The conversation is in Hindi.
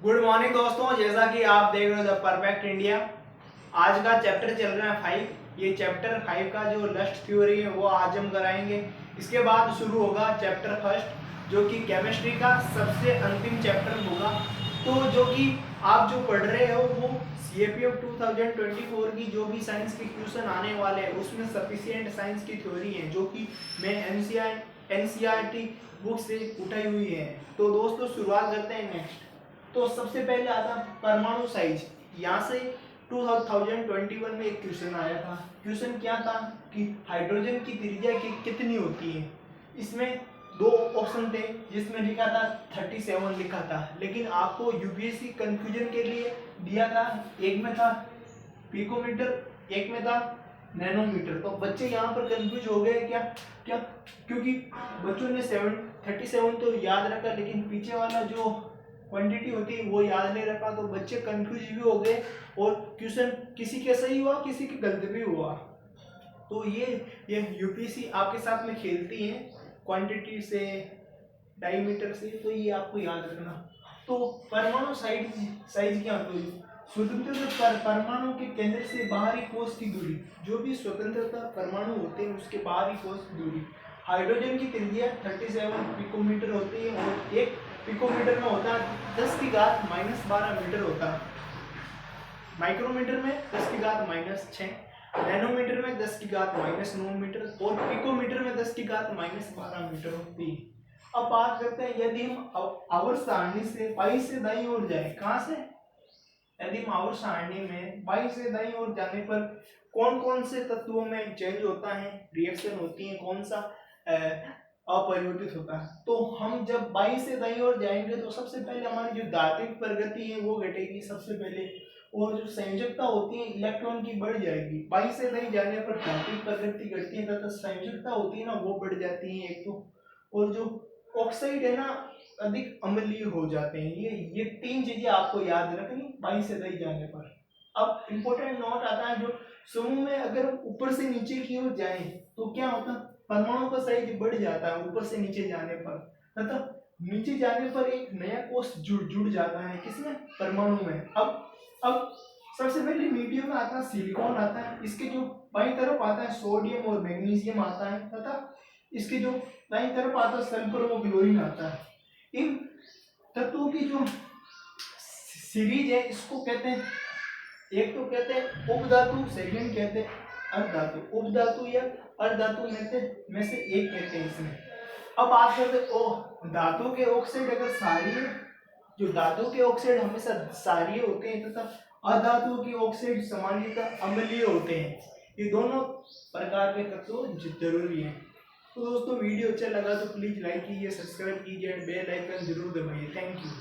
गुड मॉर्निंग दोस्तों, जैसा कि आप देख रहे हो द परफेक्ट इंडिया। आज का चैप्टर चल रहा है 5। ये चैप्टर 5 का जो लस्ट थ्योरी है वो आज हम कराएंगे। इसके बाद शुरू होगा चैप्टर फर्स्ट, जो कि केमिस्ट्री का सबसे अंतिम चैप्टर होगा। तो जो कि आप जो पढ़ रहे हो वो CAPF 2024 की जो भी साइंस के क्वेश्चन आने वाले हैं उसमें सफिशिएंट साइंस की थ्योरी है, जो कि मैं NCERT बुक से उठाई हुई है। तो दोस्तों शुरुआत करते हैं नेक्स्ट। तो सबसे पहले आता परमाणु साइज। यहाँ से 2021 में एक क्वेश्चन आया था। क्वेश्चन क्या था कि हाइड्रोजन की त्रिज्या कितनी होती है। इसमें दो ऑप्शन थे, जिसमें लिखा था 37 लिखा था, लेकिन आपको यूपीएससी कंफ्यूजन के लिए दिया था। एक में था पिकोमीटर, एक में था नैनोमीटर। तो बच्चे यहाँ पर कंफ्यूज हो गए क्या क्या क्योंकि बच्चों ने 37 तो याद रखा, लेकिन पीछे वाला जो क्वांटिटी होती है वो याद नहीं रखा। तो बच्चे कंफ्यूज भी हो गए और क्वेश्चन किसी के सही हुआ, किसी के गलत भी हुआ। तो ये यूपीएससी आपके साथ में खेलती है क्वांटिटी से, डायमीटर से, तो ये आपको याद रखना। तो परमाणु साइज क्या होती है? स्वतंत्र परमाणु के केंद्र से बाहरी कोश की दूरी। जो भी स्वतंत्रता परमाणु होते हैं उसके बाहरी कोश की दूरी। हाइड्रोजन की त्रिज्या 37 पिकोमीटर होती है और एक पिकोमीटर में होता है 10⁻⁻12 मीटर होता है। माइक्रोमीटर में 10⁻⁻6, नैनोमीटर में 10⁻⁻9 मीटर और पिकोमीटर में 10⁻⁻12 मीटर होती है। अब बात करते हैं, यदि हम आवर्त सारणी से 22 से दाईं ओर जाए, कहां से? यदि हम आवर्त सारणी में 22 से दाईं ओर जाने पर कौन कौन से तत्वों में चेंज होता है, रिएक्शन होती है, कौन सा अपरिवर्तित होता है। तो हम जब 22 से दाईं ओर जाएंगे तो सबसे पहले हमारी जो दात्विक प्रगति है वो घटेगी सबसे पहले, और जो संयोजकता होती है इलेक्ट्रॉन की बढ़ जाएगी। 22 से दाईं जाने पर दात्विक प्रगति घटती है तथा संयोजकता होती है ना वो बढ़ जाती है एक तो, और जो ऑक्साइड है ना अधिक अम्लीय हो जाते हैं। ये तीन चीजें आपको याद रखनी 22 से दाईं जाने पर। अब इंपॉर्टेंट नोट आता है, जो समूह में अगर ऊपर से नीचे की ओर जाए तो क्या होता है, परमाणु का साइज बढ़ जाता है ऊपर से नीचे जाने पर, तथा नीचे जाने पर एक नया कोश जुड़ जाता है, किसमें? परमाणु में। अब सबसे पहले मीडियम में आता है सिलिकॉन आता है, इसके जो बाईं तरफ आता है सोडियम और मैग्नीशियम आता है, तथा इसके जो दाईं तरफ आता है सल्फर और क्लोरीन आता है। इन तत्वों की जो सीरीज है इसको कहते हैं, एक तो कहते हैं उपधातु, सेकंड कहते हैं अर्धधातु। उपधातु या अर्धधातु में से एक कहते हैं इसमें। अब बात करते हैं धातु के ऑक्साइड अगर क्षारीय, जो धातु के ऑक्साइड हमेशा क्षारीय होते हैं तथा अधातु के ऑक्साइड सामान्यतः अम्लीय होते हैं। ये दोनों प्रकार के तत्व जरूरी है। तो दोस्तों वीडियो अच्छा लगा तो प्लीज लाइक कीजिए, सब्सक्राइब कीजिए, बेल आइकन जरूर दबाइए। Thank you.